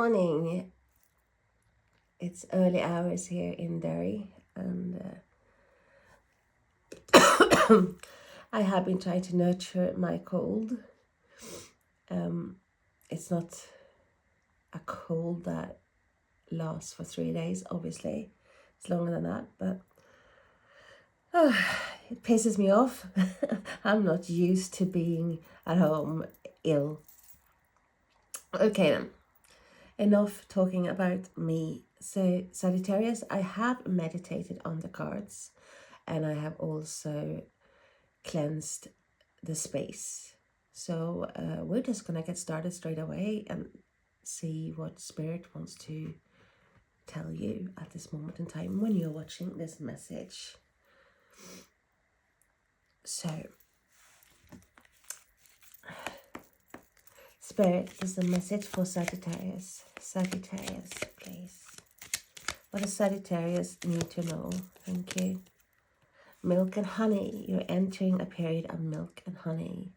Morning. It's early hours here in Derry, and I have been trying to nurture my cold. It's not a cold that lasts for 3 days, obviously. It's longer than that, but it pisses me off. I'm not used to being at home ill. Okay then, enough talking about me. So Sagittarius, I have meditated on the cards, and I have also cleansed the space. So we're just gonna get started straight away and see what Spirit wants to tell you at this moment in time when you're watching this message. So Spirit is the message for Sagittarius. Sagittarius, please. What does Sagittarius need to know? Thank you. Milk and honey. You're entering a period of milk and honey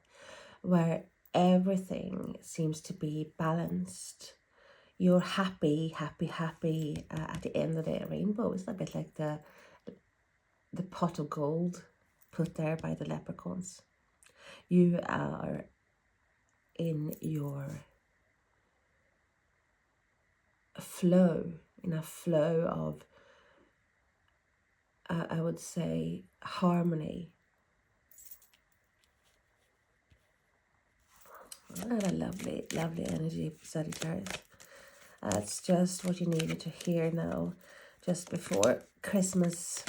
where everything seems to be balanced. You're happy at the end of the rainbow. It's a bit like the pot of gold put there by the leprechauns. You are in your flow, in a flow of, I would say, harmony. What a lovely, lovely energy, Sagittarius. That's just what you needed to hear now, just before Christmas.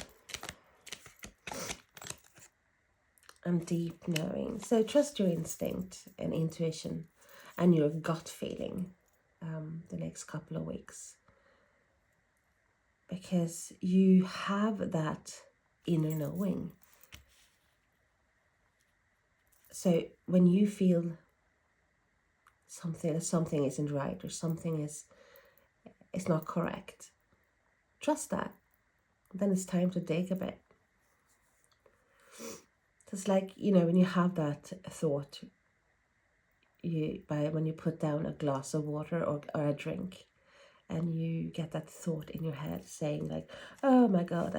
And deep knowing. So trust your instinct and intuition and your gut feeling the next couple of weeks. Because you have that inner knowing. So when you feel something isn't right or something is not correct, trust that. Then it's time to dig a bit. It's like, when you have that thought, when you put down a glass of water or a drink, and you get that thought in your head saying like, oh my God,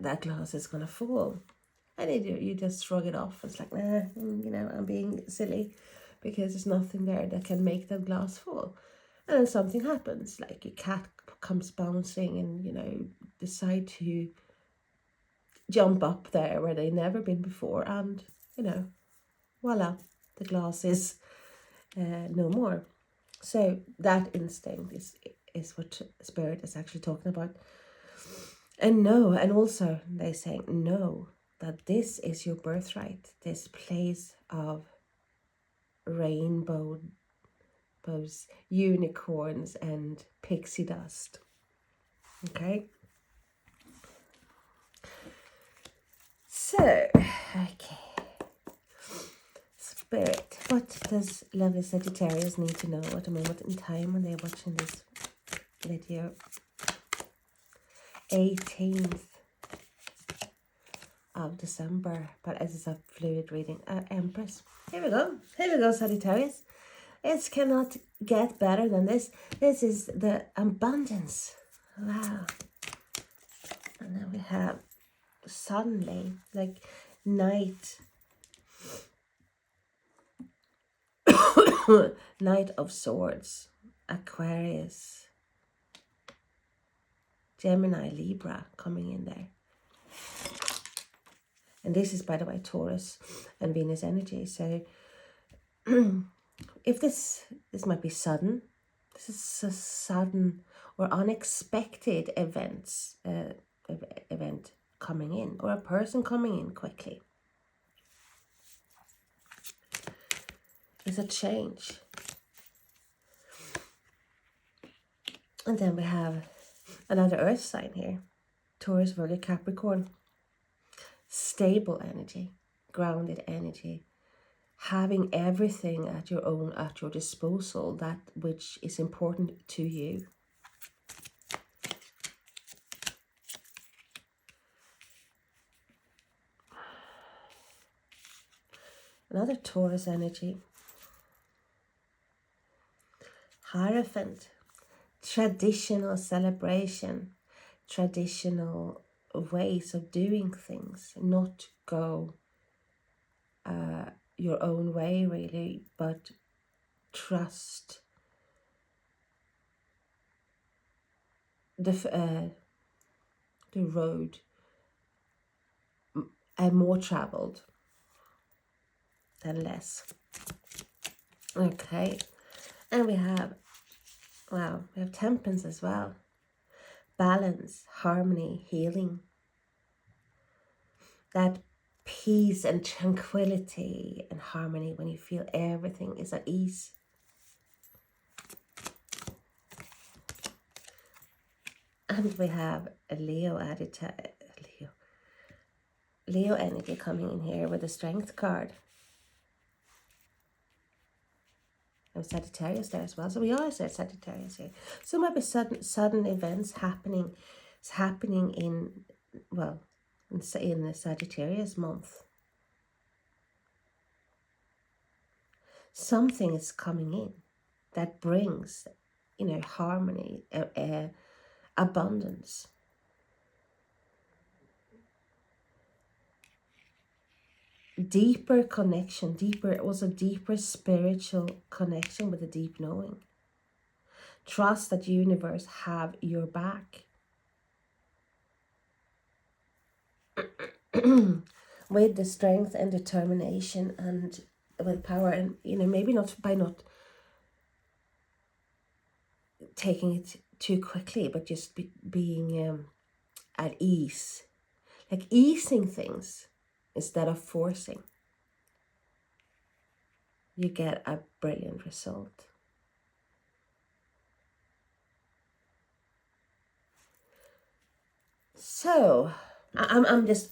that glass is going to fall. And you just shrug it off. It's like, I'm being silly because there's nothing there that can make that glass fall. And then something happens, like your cat comes bouncing and, decide to jump up there where they've never been before. And, voila, the glass is no more. So that instinct is what Spirit is actually talking about. And also they're saying no, that this is your birthright, this place of rainbows, unicorns and pixie dust. Okay. So, okay. Spirit, what does lovely Sagittarius need to know at a moment in time when they're watching this video? 18th of December, but as it's a fluid reading, Empress. Here we go, Sagittarius. It cannot get better than this. This is the abundance. Wow. And then we have suddenly, like, night. Knight of Swords, Aquarius, Gemini, Libra coming in there. And this is, by the way, Taurus and Venus energy. So if this might be sudden, this is a sudden or unexpected event coming in, or a person coming in quickly. It's a change. And then we have another earth sign here, Taurus, Virgo, Capricorn. Stable energy, grounded energy, having everything at your disposal, that which is important to you. Another Taurus energy, Hierophant, traditional celebration, traditional ways of doing things, not go your own way really, but trust the road more traveled than less. Okay, and we have, wow, we have temperance as well. Balance, harmony, healing. That peace and tranquility and harmony when you feel everything is at ease. And we have a Leo added to Leo energy coming in here with the Strength card. And Sagittarius there as well. So we always said Sagittarius here. So maybe sudden events happening in, well, in the Sagittarius month. Something is coming in that brings, harmony, abundance. Deeper connection, deeper spiritual connection with the deep knowing. Trust that universe have your back. With the strength and determination and willpower, and maybe not by not taking it too quickly, but just being at ease, like easing things instead of forcing. You get a brilliant result. So I'm just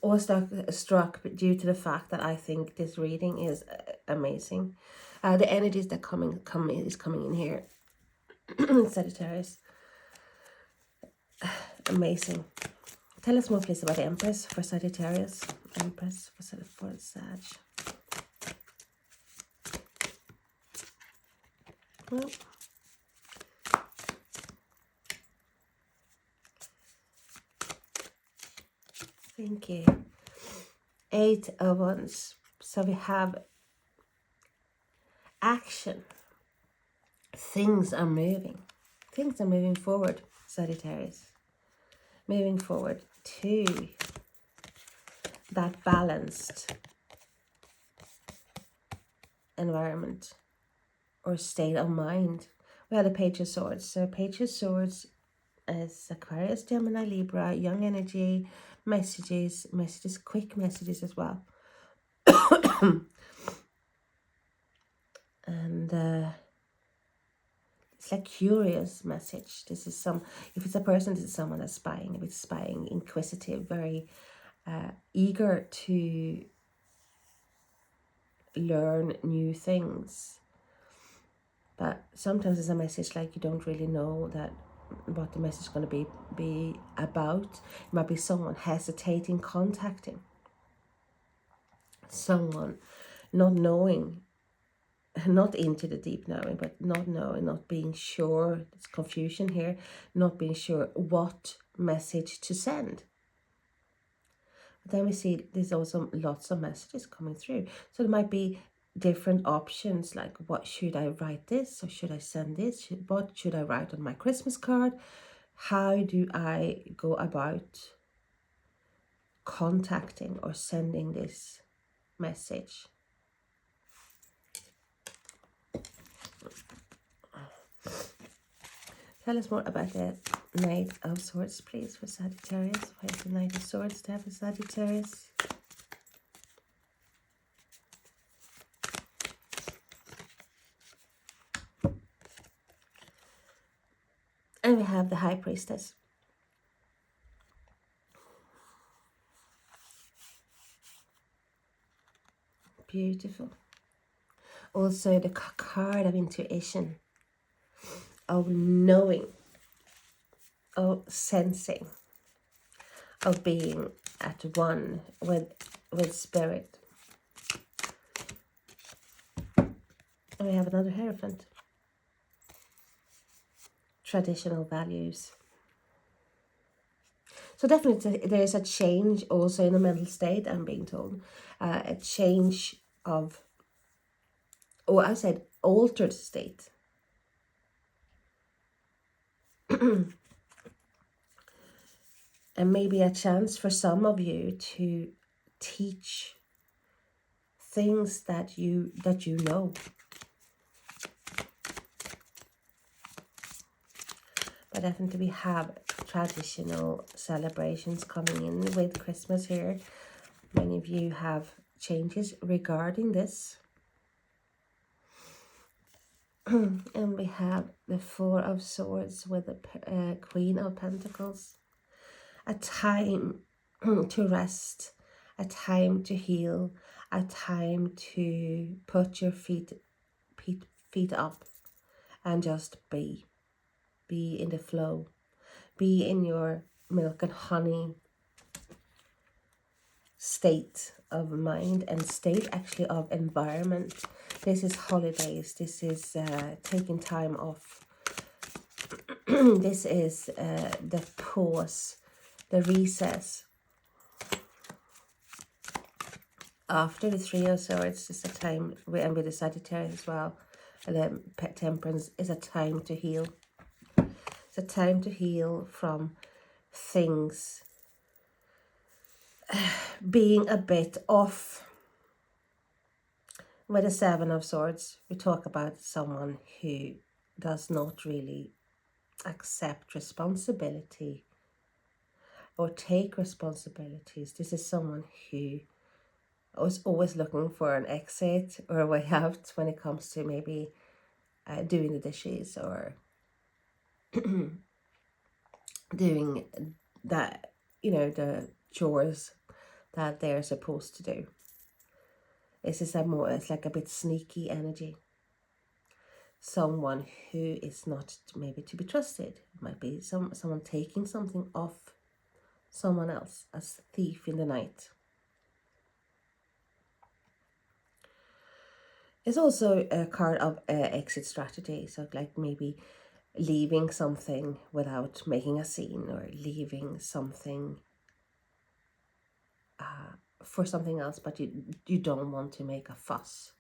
struck due to the fact that I think this reading is amazing. The energies that coming in here. Sagittarius. Amazing. Tell us more please about the Empress for Sagittarius. Empress for Sag. Well, thank you. 8 of Wands. So we have action. Things are moving. Things are moving forward, Sagittarius. Moving forward to that balanced environment or state of mind. We have the Page of Swords. So Page of Swords is Aquarius, Gemini, Libra, young energy, messages, quick messages as well. And it's like curious message. This is if it's a person, this is someone that's spying. If it's spying, inquisitive, very eager to learn new things. But sometimes it's a message like you don't really know what the message is going to be about. It might be someone hesitating, contacting someone, not knowing, not into the deep knowing, but not knowing, not being sure. There's confusion here, not being sure what message to send. But then we see there's also lots of messages coming through. So there might be different options, like what should I write this, or should I send this? What should I write on my Christmas card? How do I go about contacting or sending this message? Tell us more about the Knight of Swords, please, for Sagittarius. Why is the Knight of Swords there for Sagittarius? And we have the High Priestess. Beautiful. Also the card of intuition, of knowing, of sensing, of being at one with spirit. And we have another Hierophant. traditional values. So definitely there is a change also in the mental state, I'm being told. A change of, or I said altered state. And maybe a chance for some of you to teach things that you know. But definitely we have traditional celebrations coming in with Christmas here. Many of you have changes regarding this. And we have the Four of Swords with the Queen of Pentacles. A time to rest, a time to heal, a time to put your feet up and just be. Be in the flow. Be in your milk and honey state of mind and state actually of environment. This is holidays. This is taking time off. This is the pause, the recess. After the Three of Swords is a time, and with the Sagittarius as well, and the Temperance is a time to heal. It's a time to heal from things being a bit off. With the Seven of Swords, we talk about someone who does not really accept responsibility or take responsibilities. This is someone who was always looking for an exit or a way out when it comes to maybe doing the dishes or doing that, the chores that they're supposed to do. This is it's like a bit sneaky energy. Someone who is not maybe to be trusted. It might be someone taking something off someone else, as thief in the night. It's also a card of exit strategy. So like maybe leaving something without making a scene, or leaving something for something else, but you don't want to make a fuss.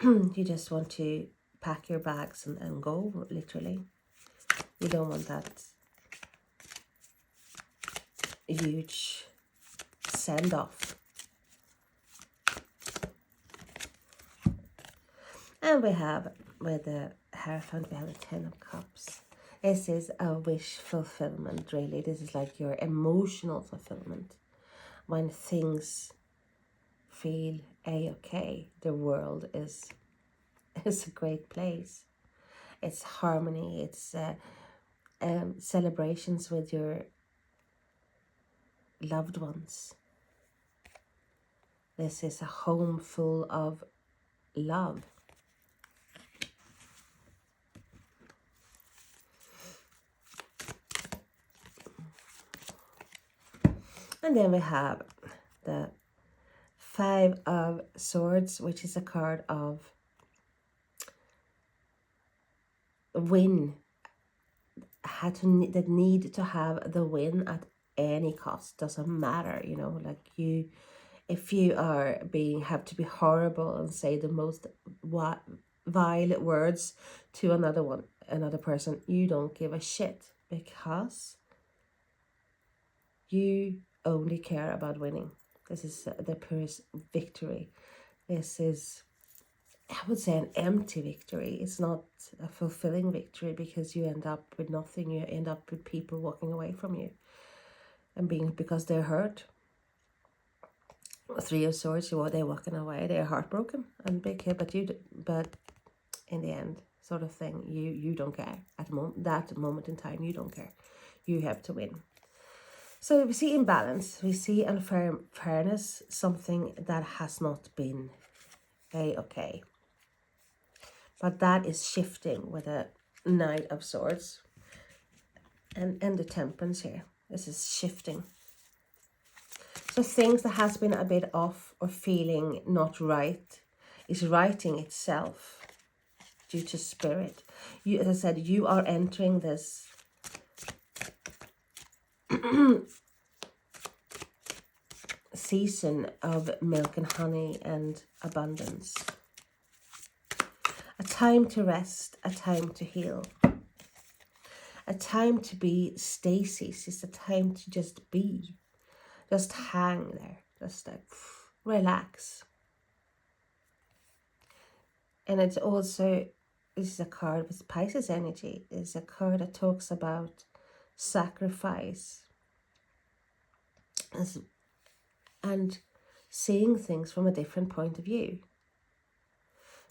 You just want to pack your bags and go, literally. You don't want that huge send-off. And we have, with the Hierophant, we have the Ten of Cups. This is a wish fulfillment, really. This is like your emotional fulfillment. When things feel a-okay, the world is a great place. It's harmony, it's celebrations with your loved ones. This is a home full of love. And then we have the Five of Swords, which is a card of win. That need to have the win at any cost. Doesn't matter, like if you are have to be horrible and say the most vile words to another person, you don't give a shit, because you only care about winning. This is the purest victory. This is, I would say, an empty victory. It's not a fulfilling victory, because you end up with nothing. You end up with people walking away from you and because they're hurt. Three of Swords, they're walking away. They're heartbroken and big here, but in the end, sort of thing, you don't care at that moment in time. You don't care. You have to win. So we see imbalance, we see unfairness, something that has not been okay. But that is shifting with a Knight of Swords and the Temperance here. This is shifting. So things that has been a bit off or feeling not right is righting itself, due to spirit. You, as I said, you are entering this season of milk and honey and abundance. A time to rest, a time to heal. A time to be stasis. It's a time to just be. Just hang there. Just like relax. And it's also, this is a card with Pisces energy. It's a card that talks about sacrifice and seeing things from a different point of view.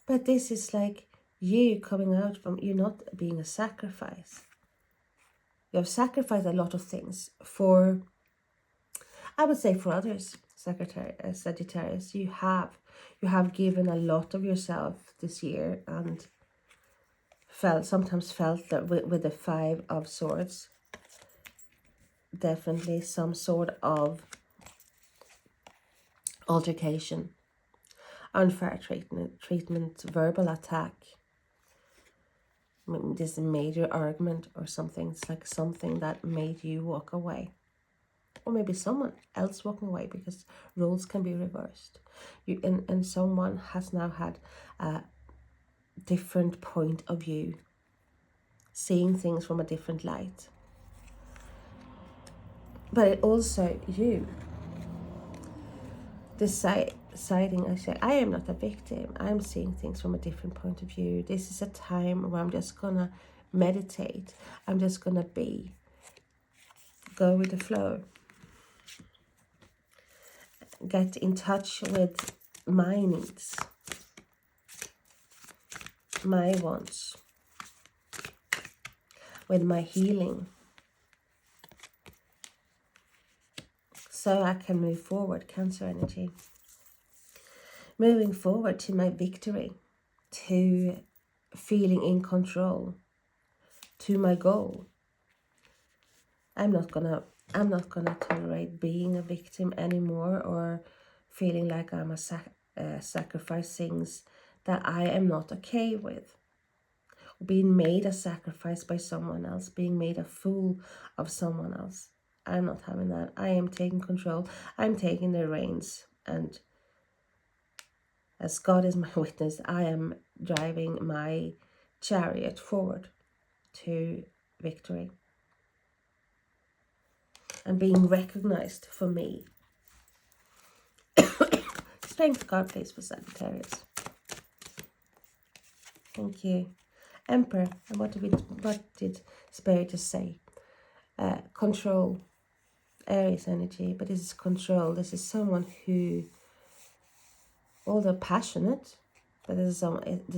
But this is like you coming out from you not being a sacrifice. You have sacrificed a lot of things for, I would say for others, Sagittarius. You have given a lot of yourself this year and sometimes felt that with the Five of Swords, definitely some sort of altercation, unfair treatment, verbal attack. Maybe this major argument or something. It's like something that made you walk away. Or maybe someone else walking away, because roles can be reversed. And someone has now had a different point of view, seeing things from a different light. But it also you deciding, I say, I am not a victim. I'm seeing things from a different point of view. This is a time where I'm just gonna meditate. I'm just gonna go with the flow. Get in touch with my needs, my wants, with my healing, so I can move forward. Cancer energy. Moving forward to my victory, to feeling in control, to my goal. I'm not gonna tolerate being a victim anymore, or feeling like I'm sacrifice things that I am not okay with. Being made a sacrifice by someone else, being made a fool of someone else. I'm not having that. I am taking control. I'm taking the reins, and as God is my witness, I am driving my chariot forward to victory. And being recognized for me. Strength card, please, for Sagittarius. Thank you. Emperor. And what did Spirit just say? Control. Aries energy. But this is control. This is someone who, although passionate, but this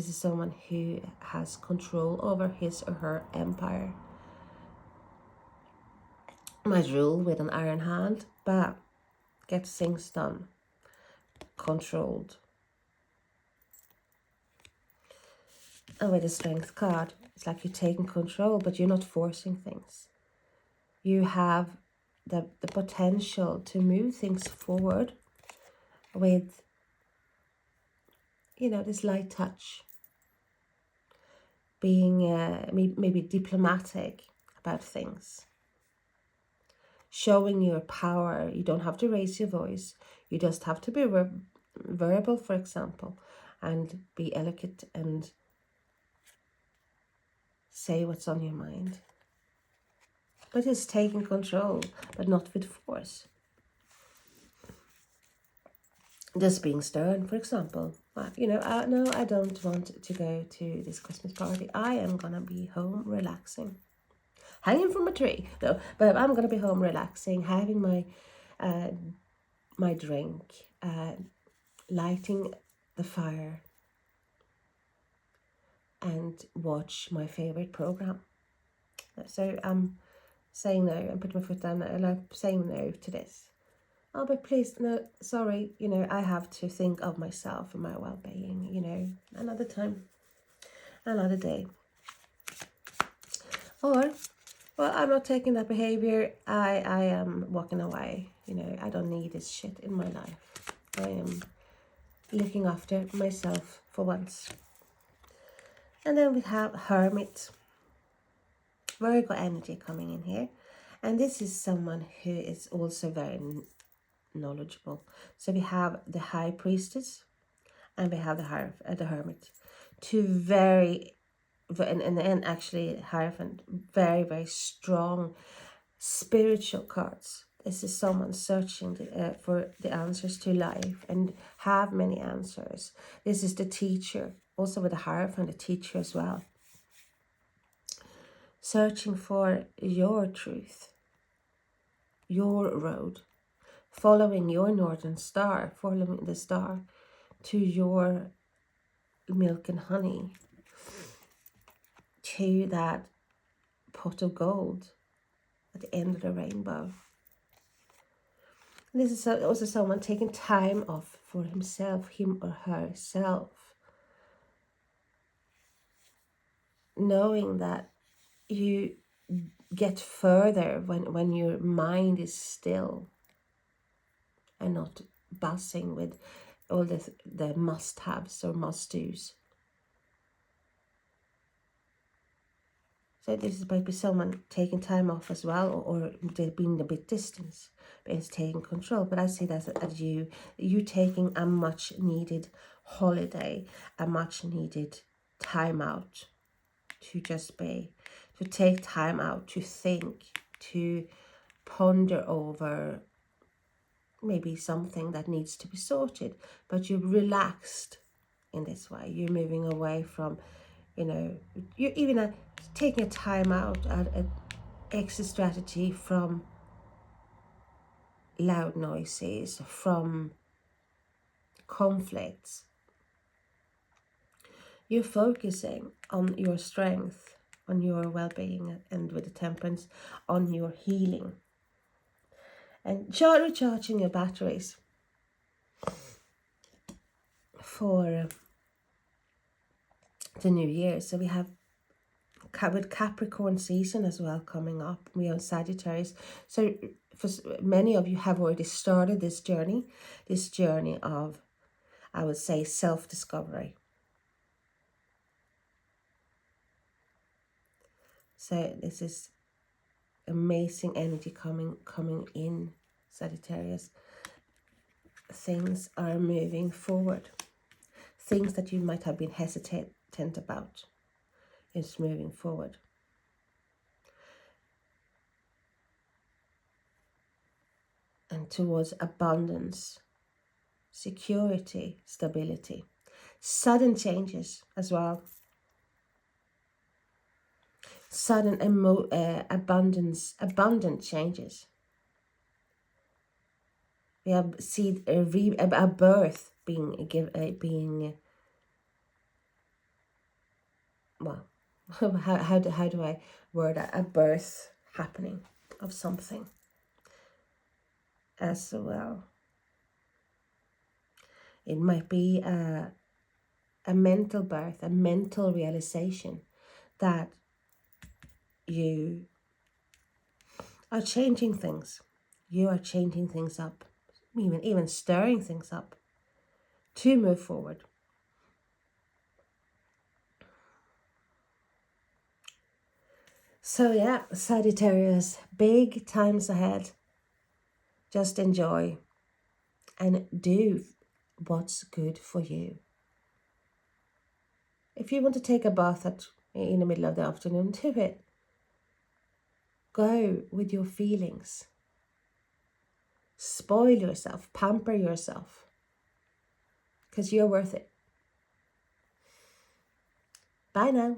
is someone who has control over his or her empire. Might rule with an iron hand, but gets things done. Controlled. And with the Strength card, it's like you're taking control, but you're not forcing things. You have the potential to move things forward with, this light touch. Being maybe diplomatic about things. Showing your power. You don't have to raise your voice. You just have to be verbal, for example, and be eloquent and say what's on your mind. But it's taking control, but not with force. Just being stern, for example. No, I don't want to go to this Christmas party. I am going to be home relaxing. Hanging from a tree. No, but I'm going to be home relaxing, having my drink, lighting the fire, and watch my favorite program. So I'm saying no and putting my foot down and I'm saying no to this. Oh, but please, no, sorry, I have to think of myself and my well-being, another time, another day. Or, well, I'm not taking that behavior. I am walking away. I don't need this shit in my life. I am looking after myself for once. And then we have Hermit. Virgo energy coming in here. And this is someone who is also very knowledgeable. So we have the High Priestess and we have the Hermit. Two very, and actually Hierophant, very, very strong spiritual cards. This is someone searching for the answers to life and have many answers. This is the teacher, also with the Hierophant, the teacher as well. Searching for your truth, your road, following your northern star, following the star to your milk and honey, to that pot of gold at the end of the rainbow. This is also someone taking time off for himself, him or herself, knowing that you get further when your mind is still and not buzzing with all the must-haves or must-dos. So this is maybe someone taking time off as well, or being a bit distant, but it's taking control. But I see that as you taking a much needed holiday, a much needed time out to just be, to take time out to think, to ponder over maybe something that needs to be sorted, but you're relaxed in this way. You're moving away from, you're even taking a time out, an exit strategy from loud noises, from conflicts. You're focusing on your strength, on your well-being, and with the Temperance, on your healing. And recharging your batteries for the new year. So we have with Capricorn season as well coming up. We have Sagittarius. So for many of you have already started this journey of, I would say, self-discovery. So this is amazing energy coming in, Sagittarius. Things are moving forward. Things that you might have been hesitant about is moving forward. And towards abundance, security, stability. Sudden changes as well. Sudden abundant changes. We have seen a birth being well, how do I word that? A birth happening of something as well. It might be a mental birth, a mental realization that you are changing things. You are changing things up, even stirring things up to move forward. So yeah, Sagittarius, big times ahead. Just enjoy and do what's good for you. If you want to take a bath in the middle of the afternoon, do it. Go with your feelings. Spoil yourself, pamper yourself, because you're worth it. Bye now.